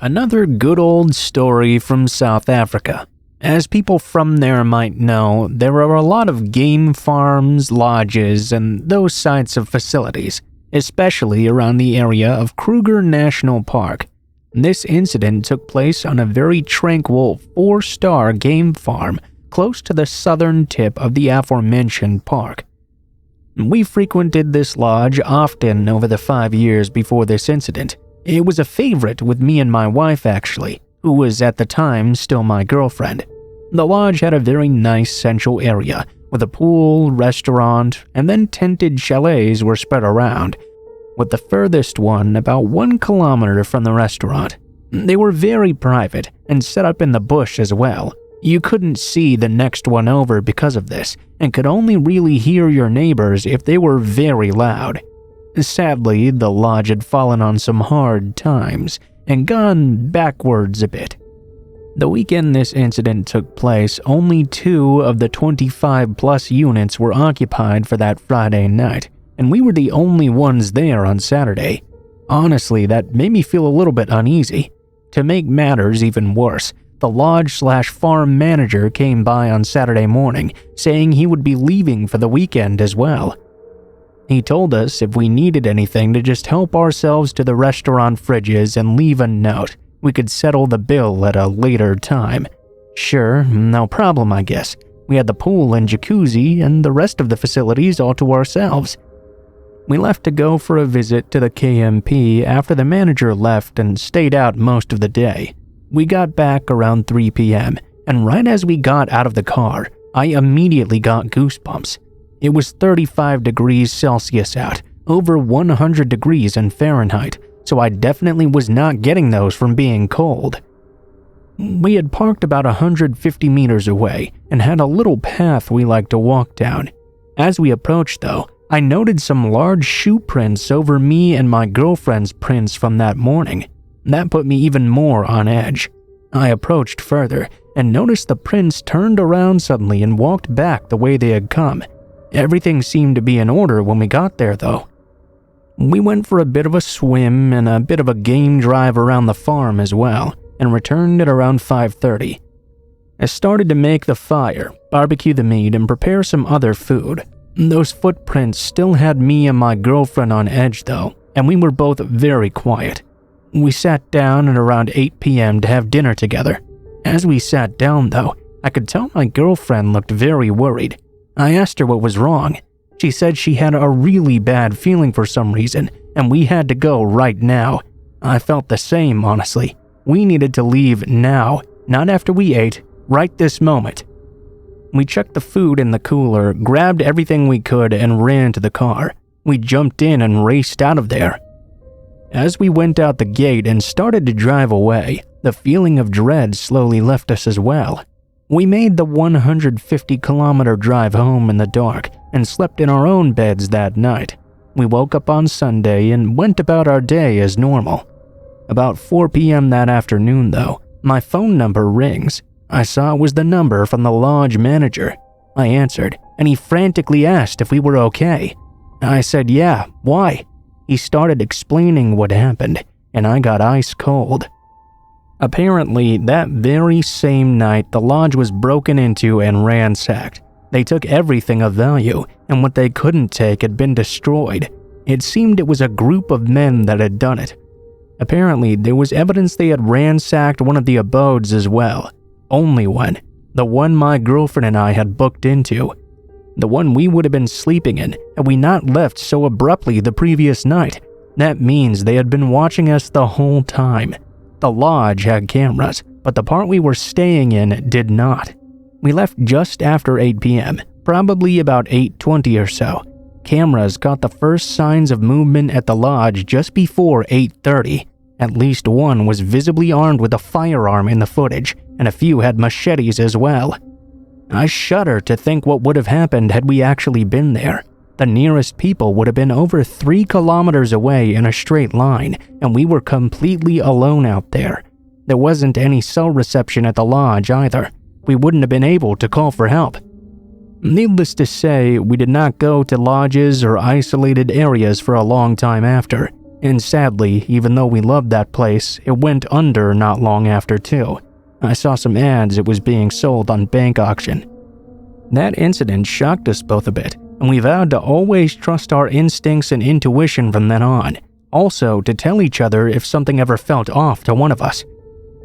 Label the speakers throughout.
Speaker 1: Another good old story from South Africa. As people from there might know, there are a lot of game farms, lodges, and those types of facilities, especially around the area of Kruger National Park. This incident took place on a very tranquil 4-star game farm close to the southern tip of the aforementioned park. We frequented this lodge often over the 5 years before this incident. It was a favorite with me and my wife actually, who was at the time still my girlfriend. The lodge had a very nice central area with a pool, restaurant, and then tented chalets were spread around, with the furthest one about 1 kilometer from the restaurant. They were very private and set up in the bush as well. You couldn't see the next one over because of this, and could only really hear your neighbors if they were very loud. Sadly, the lodge had fallen on some hard times and gone backwards a bit. The weekend this incident took place, only 2 of the 25-plus units were occupied for that Friday night, and we were the only ones there on Saturday. Honestly, that made me feel a little bit uneasy. To make matters even worse, the lodge/farm manager came by on Saturday morning, saying he would be leaving for the weekend as well. He told us if we needed anything to just help ourselves to the restaurant fridges and leave a note. We could settle the bill at a later time. Sure, no problem I guess. We had the pool and jacuzzi and the rest of the facilities all to ourselves. We left to go for a visit to the KMP after the manager left and stayed out most of the day. We got back around 3 p.m., and right as we got out of the car, I immediately got goosebumps. It was 35 degrees Celsius out, over 100 degrees in Fahrenheit, so I definitely was not getting those from being cold. We had parked about 150 meters away and had a little path we liked to walk down. As we approached though, I noted some large shoe prints over me and my girlfriend's prints from that morning. That put me even more on edge. I approached further and noticed the prints turned around suddenly and walked back the way they had come. Everything seemed to be in order when we got there though. We went for a bit of a swim and a bit of a game drive around the farm as well, and returned at around 5:30. I started to make the fire, barbecue the meat, and prepare some other food. Those footprints still had me and my girlfriend on edge though, and we were both very quiet. We sat down at around 8 p.m. to have dinner together. As we sat down though, I could tell my girlfriend looked very worried. I asked her what was wrong. She said she had a really bad feeling for some reason, and we had to go right now. I felt the same, honestly. We needed to leave now, not after we ate, right this moment. We checked the food in the cooler, grabbed everything we could, and ran to the car. We jumped in and raced out of there. As we went out the gate and started to drive away, the feeling of dread slowly left us as well. We made the 150-kilometer drive home in the dark and slept in our own beds that night. We woke up on Sunday and went about our day as normal. About 4 p.m. that afternoon, though, my phone number rings. I saw it was the number from the lodge manager. I answered, and he frantically asked if we were okay. I said, yeah, why? He started explaining what happened, and I got ice cold. Apparently, that very same night, the lodge was broken into and ransacked. They took everything of value, and what they couldn't take had been destroyed. It seemed it was a group of men that had done it. Apparently, there was evidence they had ransacked one of the abodes as well. Only one. The one my girlfriend and I had booked into. The one we would have been sleeping in had we not left so abruptly the previous night. That means they had been watching us the whole time. The lodge had cameras, but the part we were staying in did not. We left just after 8 p.m., probably about 8:20 or so. Cameras caught the first signs of movement at the lodge just before 8:30. At least one was visibly armed with a firearm in the footage, and a few had machetes as well. I shudder to think what would have happened had we actually been there. The nearest people would have been over 3 kilometers away in a straight line, and we were completely alone out there. There wasn't any cell reception at the lodge either. We wouldn't have been able to call for help. Needless to say, we did not go to lodges or isolated areas for a long time after, And sadly, even though we loved that place, it went under not long after too. I saw some ads it was being sold on bank auction. That incident shocked us both a bit, and we vowed to always trust our instincts and intuition from then on. Also, to tell each other if something ever felt off to one of us.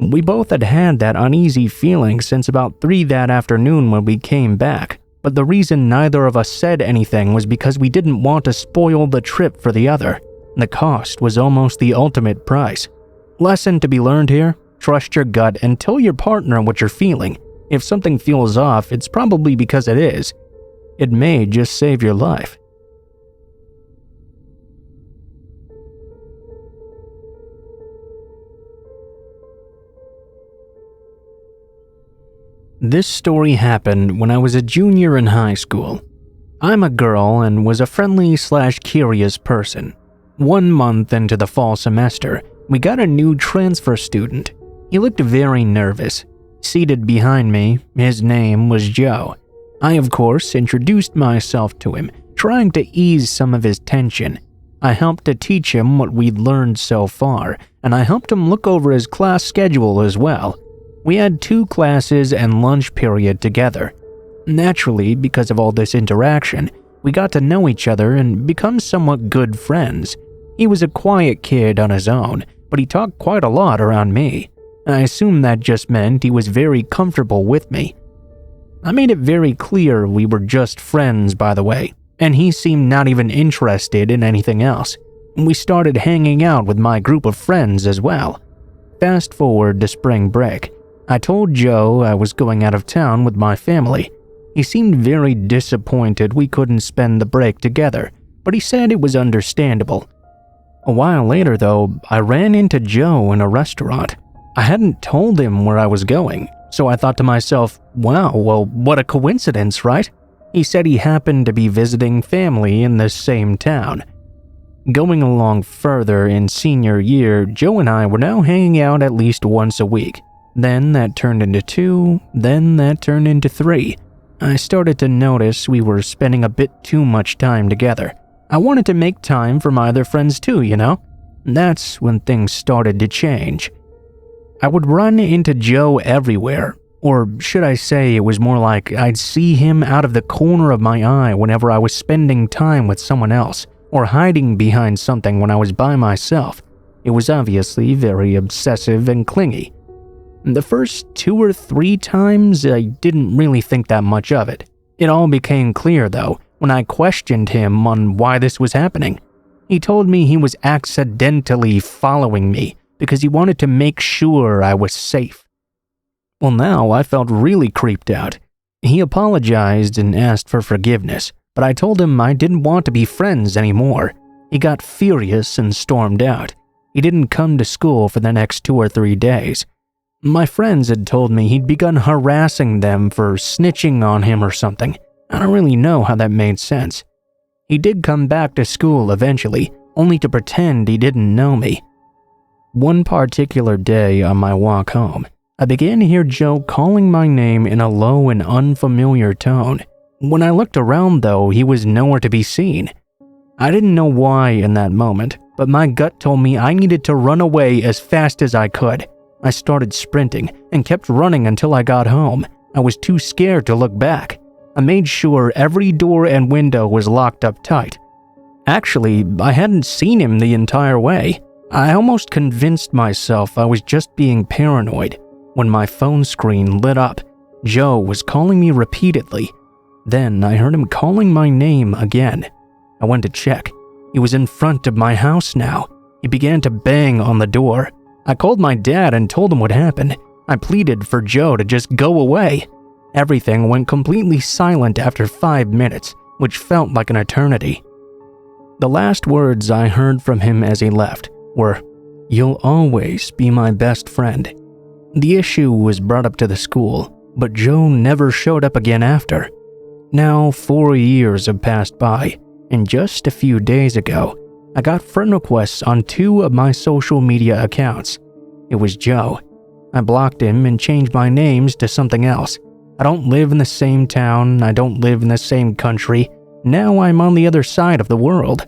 Speaker 1: We both had had that uneasy feeling since about 3 that afternoon when we came back, but the reason neither of us said anything was because we didn't want to spoil the trip for the other. The cost was almost the ultimate price. Lesson to be learned here: trust your gut and tell your partner what you're feeling. If something feels off, it's probably because it is. It may just save your life. This story happened when I was a junior in high school. I'm a girl and was a friendly/curious person. 1 month into the fall semester, we got a new transfer student. He looked very nervous. Seated behind me, his name was Joe. I, of course, introduced myself to him, trying to ease some of his tension. I helped to teach him what we'd learned so far, and I helped him look over his class schedule as well. We had 2 classes and lunch period together. Naturally, because of all this interaction, we got to know each other and become somewhat good friends. He was a quiet kid on his own, but he talked quite a lot around me. I assume that just meant he was very comfortable with me. I made it very clear we were just friends, by the way, and he seemed not even interested in anything else. We started hanging out with my group of friends as well. Fast forward to spring break. I told Joe I was going out of town with my family. He seemed very disappointed we couldn't spend the break together, but he said it was understandable. A while later, though, I ran into Joe in a restaurant. I hadn't told him where I was going, so I thought to myself, wow, well, what a coincidence, right? He said he happened to be visiting family in the same town. Going along further in senior year, Joe and I were now hanging out at least once a week. Then that turned into 2, then that turned into 3. I started to notice we were spending a bit too much time together. I wanted to make time for my other friends too, you know? That's when things started to change. I would run into Joe everywhere, or should I say it was more like I'd see him out of the corner of my eye whenever I was spending time with someone else, or hiding behind something when I was by myself. It was obviously very obsessive and clingy. The first 2 or 3 times, I didn't really think that much of it. It all became clear, though, when I questioned him on why this was happening. He told me he was accidentally following me because he wanted to make sure I was safe. Well, now I felt really creeped out. He apologized and asked for forgiveness, but I told him I didn't want to be friends anymore. He got furious and stormed out. He didn't come to school for the next 2 or 3 days. My friends had told me he'd begun harassing them for snitching on him or something. I don't really know how that made sense. He did come back to school eventually, only to pretend he didn't know me. One particular day on my walk home, I began to hear Joe calling my name in a low and unfamiliar tone. When I looked around, though, he was nowhere to be seen. I didn't know why in that moment, but my gut told me I needed to run away as fast as I could. I started sprinting and kept running until I got home. I was too scared to look back. I made sure every door and window was locked up tight. Actually, I hadn't seen him the entire way. I almost convinced myself I was just being paranoid. When my phone screen lit up, Joe was calling me repeatedly. Then I heard him calling my name again. I went to check. He was in front of my house now. He began to bang on the door. I called my dad and told him what happened. I pleaded for Joe to just go away. Everything went completely silent after 5 minutes, which felt like an eternity. The last words I heard from him as he left were, "You'll always be my best friend." The issue was brought up to the school, but Joe never showed up again after. Now 4 years have passed by, and just a few days ago, I got friend requests on 2 of my social media accounts. It was Joe. I blocked him and changed my names to something else. I don't live in the same town, I don't live in the same country. Now I'm on the other side of the world.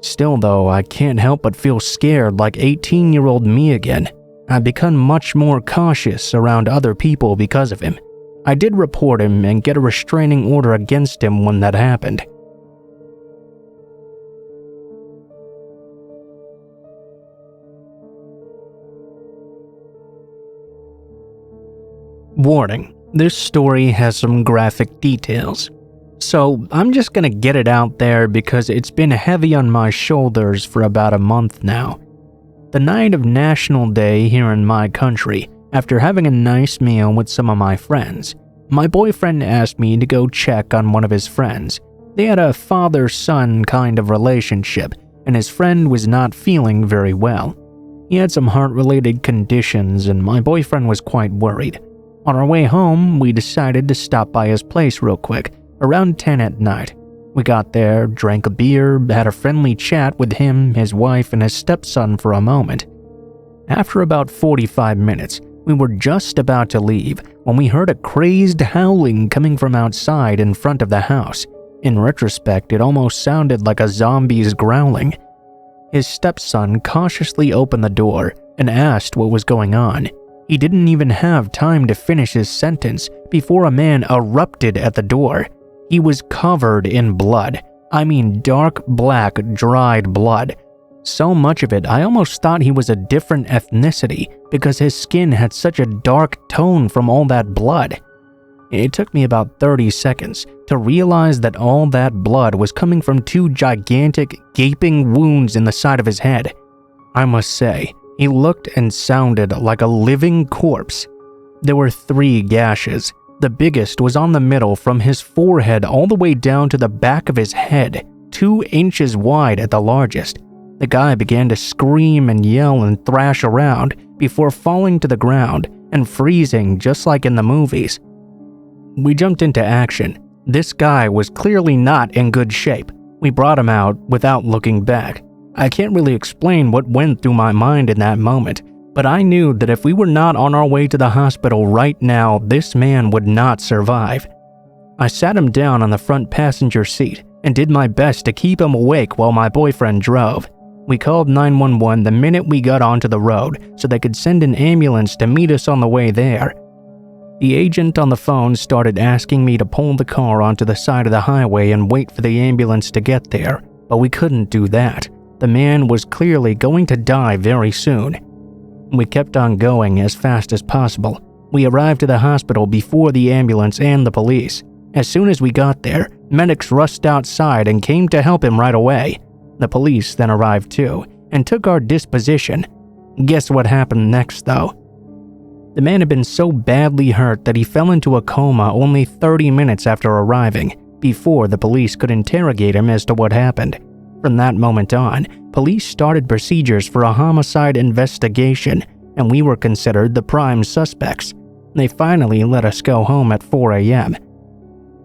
Speaker 1: Still though, I can't help but feel scared like 18-year-old me again. I've become much more cautious around other people because of him. I did report him and get a restraining order against him when that happened. Warning, this story has some graphic details. So I'm just gonna get it out there because it's been heavy on my shoulders for about a month now. The night of National Day here in my country, after having a nice meal with some of my friends, my boyfriend asked me to go check on one of his friends. They had a father-son kind of relationship, and his friend was not feeling very well. He had some heart-related conditions, and my boyfriend was quite worried. On our way home, we decided to stop by his place real quick, around 10 at night. We got there, drank a beer, had a friendly chat with him, his wife, and his stepson for a moment. After about 45 minutes, we were just about to leave when we heard a crazed howling coming from outside in front of the house. In retrospect, it almost sounded like a zombie's growling. His stepson cautiously opened the door and asked what was going on. He didn't even have time to finish his sentence before a man erupted at the door. He was covered in blood. I mean dark black, dried blood. So much of it, I almost thought he was a different ethnicity because his skin had such a dark tone from all that blood. It took me about 30 seconds to realize that all that blood was coming from two gigantic, gaping wounds in the side of his head. I must say, he looked and sounded like a living corpse. There were 3 gashes. The biggest was on the middle from his forehead all the way down to the back of his head, 2 inches wide at the largest. The guy began to scream and yell and thrash around before falling to the ground and freezing just like in the movies. We jumped into action. This guy was clearly not in good shape. We brought him out without looking back. I can't really explain what went through my mind in that moment, but I knew that if we were not on our way to the hospital right now, this man would not survive. I sat him down on the front passenger seat and did my best to keep him awake while my boyfriend drove. We called 911 the minute we got onto the road so they could send an ambulance to meet us on the way there. The agent on the phone started asking me to pull the car onto the side of the highway and wait for the ambulance to get there, but we couldn't do that. The man was clearly going to die very soon. We kept on going as fast as possible. We arrived to the hospital before the ambulance and the police. As soon as we got there, medics rushed outside and came to help him right away. The police then arrived too and took our disposition. Guess what happened next though? The man had been so badly hurt that he fell into a coma only 30 minutes after arriving, before the police could interrogate him as to what happened. From that moment on, police started procedures for a homicide investigation, and we were considered the prime suspects. They finally let us go home at 4 a.m.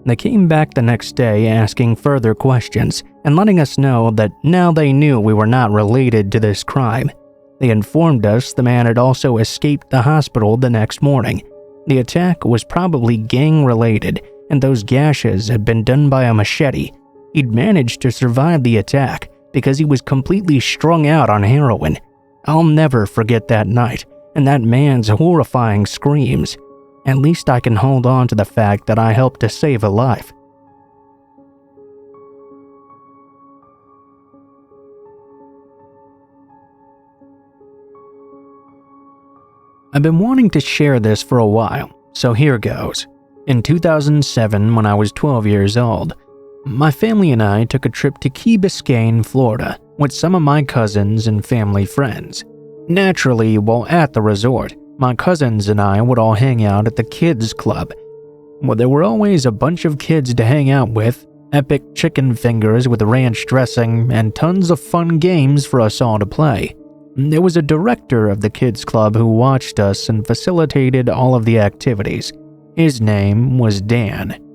Speaker 1: They came back the next day asking further questions and letting us know that now they knew we were not related to this crime. They informed us the man had also escaped the hospital the next morning. The attack was probably gang-related, and those gashes had been done by a machete. He'd managed to survive the attack because he was completely strung out on heroin. I'll never forget that night and that man's horrifying screams. At least I can hold on to the fact that I helped to save a life. I've been wanting to share this for a while, so here goes. In 2007, when I was 12 years old, my family and I took a trip to Key Biscayne, Florida, with some of my cousins and family friends. Naturally, while at the resort, my cousins and I would all hang out at the kids' club. Well, there were always a bunch of kids to hang out with, epic chicken fingers with ranch dressing, and tons of fun games for us all to play. There was a director of the kids' club who watched us and facilitated all of the activities. His name was Dan.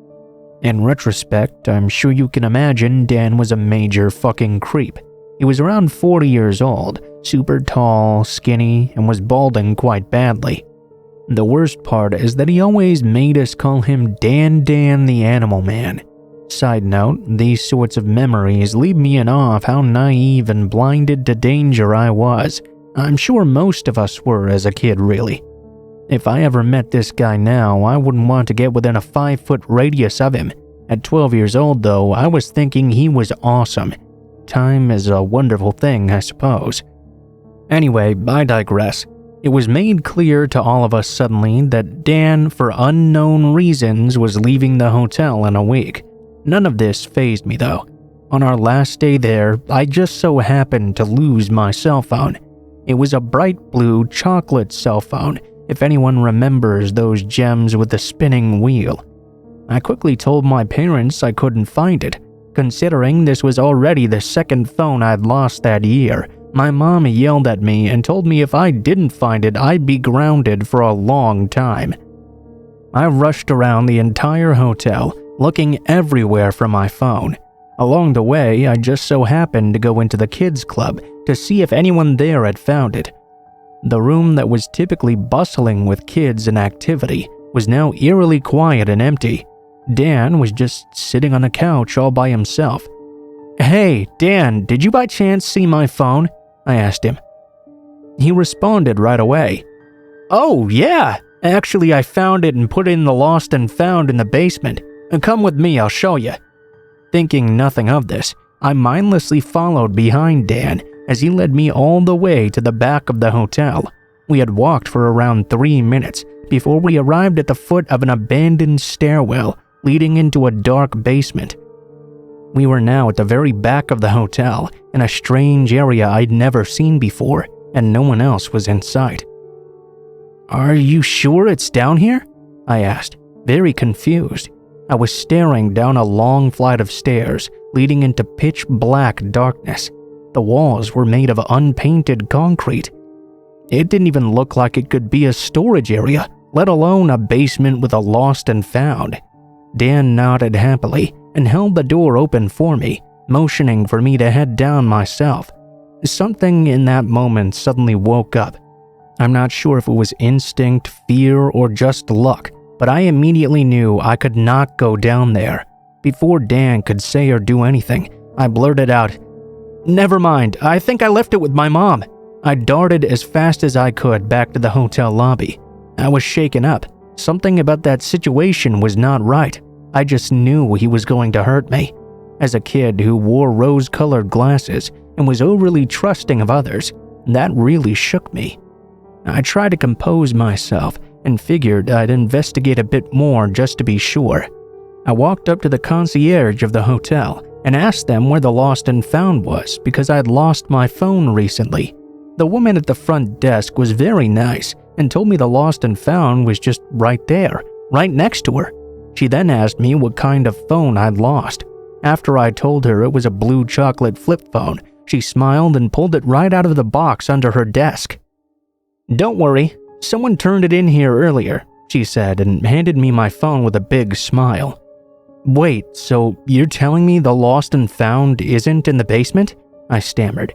Speaker 1: In retrospect, I'm sure you can imagine Dan was a major fucking creep. He was around 40 years old, super tall, skinny, and was balding quite badly. The worst part is that he always made us call him Dan the Animal Man. Side note, these sorts of memories leave me in awe of how naive and blinded to danger I was. I'm sure most of us were as a kid, really. If I ever met this guy now, I wouldn't want to get within a 5-foot radius of him. At 12 years old, though, I was thinking he was awesome. Time is a wonderful thing, I suppose. Anyway, I digress. It was made clear to all of us suddenly that Dan, for unknown reasons, was leaving the hotel in a week. None of this fazed me, though. On our last day there, I just so happened to lose my cell phone. It was a bright blue chocolate cell phone, if anyone remembers those gems with the spinning wheel. I quickly told my parents I couldn't find it. Considering this was already the second phone I'd lost that year, my mom yelled at me and told me if I didn't find it, I'd be grounded for a long time. I rushed around the entire hotel, looking everywhere for my phone. Along the way, I just so happened to go into the kids' club to see if anyone there had found it. The room that was typically bustling with kids and activity was now eerily quiet and empty. Dan was just sitting on a couch all by himself. "Hey, Dan, did you by chance see my phone?" I asked him. He responded right away. "Oh, yeah. Actually, I found it and put it in the lost and found in the basement. Come with me, I'll show you." Thinking nothing of this, I mindlessly followed behind Dan as he led me all the way to the back of the hotel. We had walked for around 3 minutes before we arrived at the foot of an abandoned stairwell leading into a dark basement. We were now at the very back of the hotel, in a strange area I'd never seen before, and no one else was in sight. "Are you sure it's down here?" I asked, very confused. I was staring down a long flight of stairs leading into pitch black darkness. The walls were made of unpainted concrete. It didn't even look like it could be a storage area, let alone a basement with a lost and found. Dan nodded happily and held the door open for me, motioning for me to head down myself. Something in that moment suddenly woke up. I'm not sure if it was instinct, fear, or just luck, but I immediately knew I could not go down there. Before Dan could say or do anything, I blurted out, "Never mind, I think I left it with my mom." I darted as fast as I could back to the hotel lobby. I was shaken up. Something about that situation was not right. I just knew he was going to hurt me. As a kid who wore rose-colored glasses and was overly trusting of others, that really shook me. I tried to compose myself and figured I'd investigate a bit more just to be sure. I walked up to the concierge of the hotel and asked them where the lost and found was because I'd lost my phone recently. The woman at the front desk was very nice and told me the lost and found was just right there, right next to her. She then asked me what kind of phone I'd lost. After I told her it was a blue chocolate flip phone, she smiled and pulled it right out of the box under her desk. "Don't worry, someone turned it in here earlier," she said and handed me my phone with a big smile. "Wait, so you're telling me the lost and found isn't in the basement?" I stammered.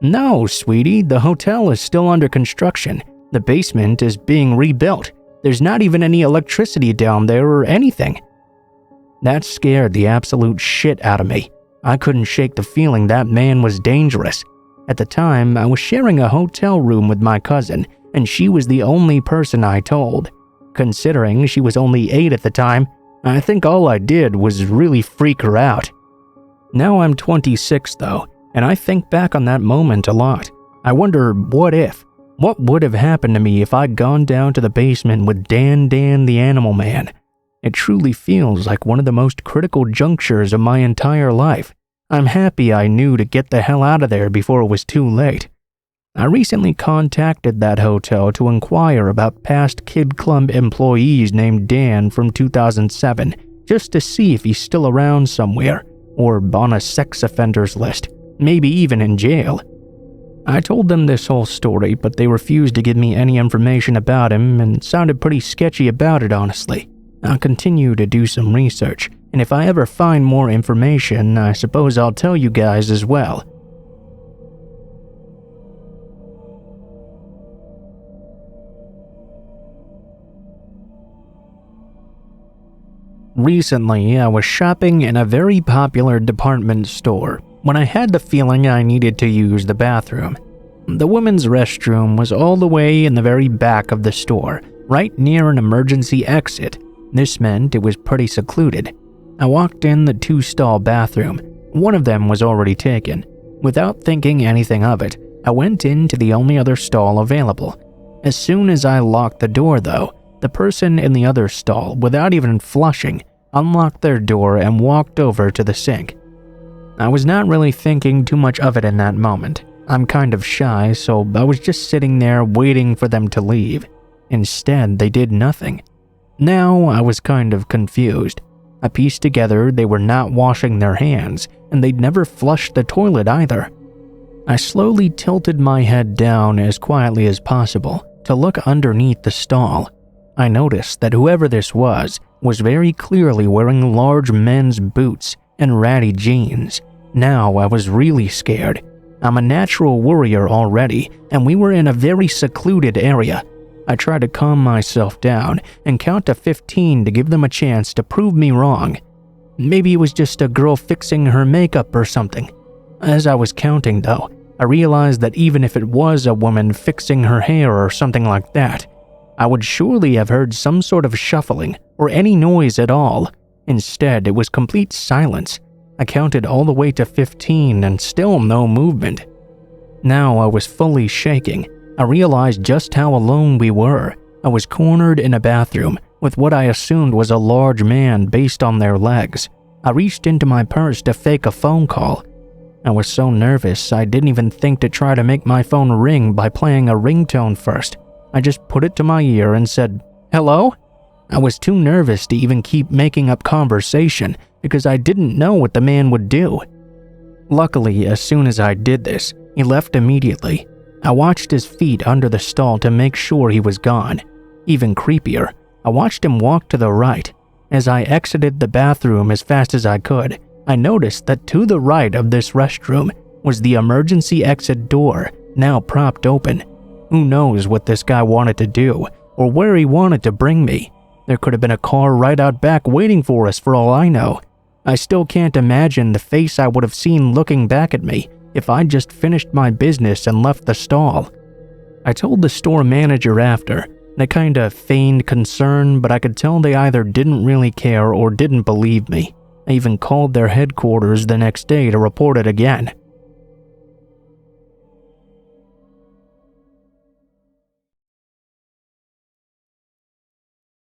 Speaker 1: "No, sweetie, the hotel is still under construction. The basement is being rebuilt. There's not even any electricity down there or anything." That scared the absolute shit out of me. I couldn't shake the feeling that man was dangerous. At the time, I was sharing a hotel room with my cousin, and she was the only person I told. Considering she was only 8 at the time, I think all I did was really freak her out. Now I'm 26 though, and I think back on that moment a lot. I wonder what would have happened to me if I'd gone down to the basement with Dan the Animal Man. It truly feels like one of the most critical junctures of my entire life. I'm happy I knew to get the hell out of there before it was too late. I recently contacted that hotel to inquire about past Kid Club employees named Dan from 2007, just to see if he's still around somewhere, or on a sex offenders list, maybe even in jail. I told them this whole story, but they refused to give me any information about him and sounded pretty sketchy about it, honestly. I'll continue to do some research, and if I ever find more information, I suppose I'll tell you guys as well. Recently, I was shopping in a very popular department store when I had the feeling I needed to use the bathroom. The women's restroom was all the way in the very back of the store, right near an emergency exit. This meant it was pretty secluded. I walked in the 2-stall bathroom. One of them was already taken. Without thinking anything of it, I went into the only other stall available. As soon as I locked the door, though, the person in the other stall, without even flushing, unlocked their door and walked over to the sink. I was not really thinking too much of it in that moment. I'm kind of shy, so I was just sitting there waiting for them to leave. Instead, they did nothing. Now, I was kind of confused. I pieced together they were not washing their hands, and they'd never flushed the toilet either. I slowly tilted my head down as quietly as possible to look underneath the stall. I noticed that whoever this was very clearly wearing large men's boots and ratty jeans. Now I was really scared. I'm a natural worrier already, and we were in a very secluded area. I tried to calm myself down and count to 15 to give them a chance to prove me wrong. Maybe it was just a girl fixing her makeup or something. As I was counting, though, I realized that even if it was a woman fixing her hair or something like that, I would surely have heard some sort of shuffling or any noise at all. Instead, it was complete silence. I counted all the way to 15 and still no movement. Now I was fully shaking. I realized just how alone we were. I was cornered in a bathroom with what I assumed was a large man based on their legs. I reached into my purse to fake a phone call. I was so nervous I didn't even think to try to make my phone ring by playing a ringtone first. I just put it to my ear and said, "Hello?" I was too nervous to even keep making up conversation because I didn't know what the man would do. Luckily, as soon as I did this, he left immediately. I watched his feet under the stall to make sure he was gone. Even creepier, I watched him walk to the right. As I exited the bathroom as fast as I could, I noticed that to the right of this restroom was the emergency exit door, now propped open. Who knows what this guy wanted to do, or where he wanted to bring me. There could have been a car right out back waiting for us for all I know. I still can't imagine the face I would have seen looking back at me if I'd just finished my business and left the stall. I told the store manager after. They kinda feigned concern, but I could tell they either didn't really care or didn't believe me. I even called their headquarters the next day to report it again.